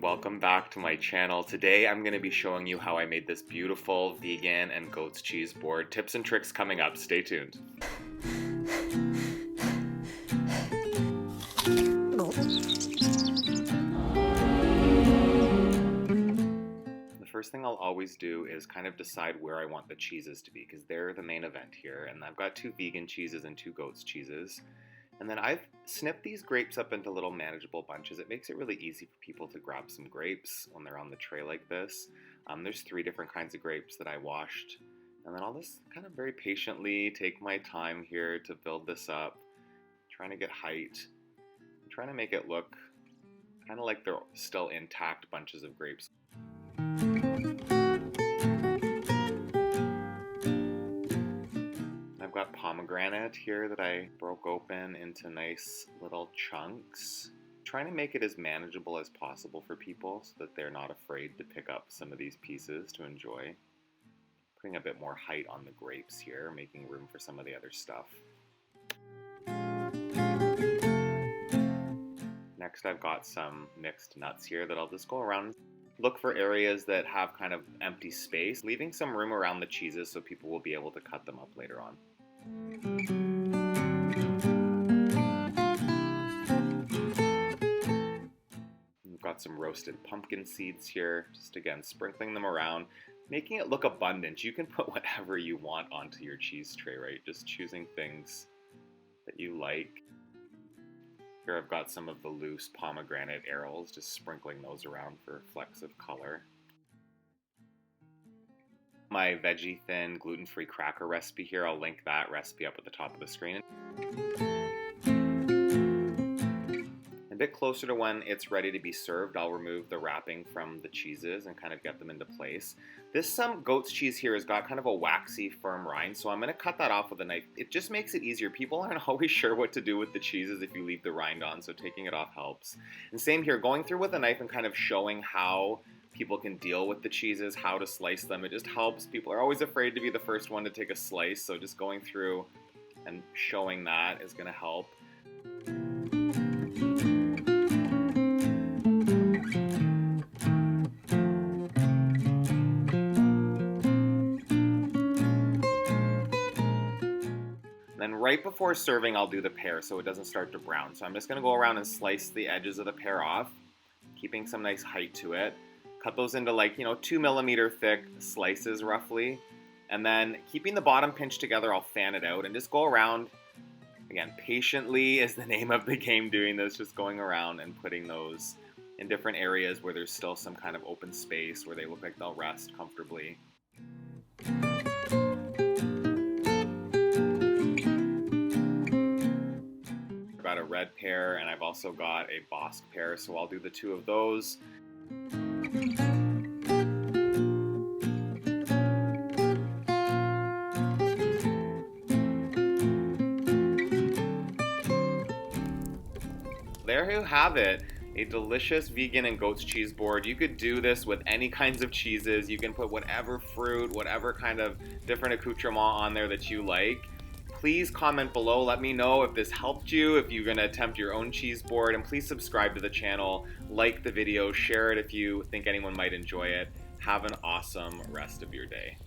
Welcome back to my channel. Today I'm going to be showing you how I made this beautiful vegan and goat's cheese board. Tips and tricks coming up. Stay tuned. The first thing I'll always do is kind of decide where I want the cheeses to be because they're the main event here. And I've got 2 vegan cheeses and 2 goat's cheeses. And then I've snipped these grapes up into little manageable bunches. It makes it really easy for people to grab some grapes when they're on the tray like this. There's 3 different kinds of grapes that I washed. And then I'll just kind of very patiently take my time here to build this up. Trying to get height. I'm trying to make it look kind of like they're still intact bunches of grapes. I've got pomegranate here that I broke open into nice little chunks. Trying to make it as manageable as possible for people so that they're not afraid to pick up some of these pieces to enjoy. Putting a bit more height on the grapes here, making room for some of the other stuff. Next I've got some mixed nuts here that I'll just go around. Look for areas that have kind of empty space, leaving some room around the cheeses so people will be able to cut them up later on. We've got some roasted pumpkin seeds here, just again sprinkling them around, making it look abundant. You can put whatever you want onto your cheese tray, right? Just choosing things that you like. Here I've got some of the loose pomegranate arils, just sprinkling those around for flecks of color. My veggie thin gluten-free cracker recipe here, I'll link that recipe up at the top of the screen. A bit closer to when it's ready to be served, I'll remove the wrapping from the cheeses and kind of get them into place. This goat's cheese here has got kind of a waxy, firm rind, so I'm going to cut that off with a knife. It just makes it easier. People aren't always sure what to do with the cheeses if you leave the rind on, so taking it off helps. And same here, going through with a knife and kind of showing how people can deal with the cheeses, how to slice them. It just helps. People are always afraid to be the first one to take a slice, so just going through and showing that is going to help. Then right before serving, I'll do the pear so it doesn't start to brown. So I'm just going to go around and slice the edges of the pear off, keeping some nice height to it. Cut those into 2 millimeter thick slices roughly. And then keeping the bottom pinched together, I'll fan it out and just go around. Again, patiently is the name of the game doing this, just going around and putting those in different areas where there's still some kind of open space where they look like they'll rest comfortably. I've got a red pear and I've also got a Bosc pear, so I'll do the 2 of those. There you have it, a delicious vegan and goat's cheese board. You could do this with any kinds of cheeses. You can put whatever fruit, whatever kind of different accoutrement on there that you like. Please comment below, let me know if this helped you, if you're going to attempt your own cheese board, and please subscribe to the channel, like the video, share it if you think anyone might enjoy it. Have an awesome rest of your day.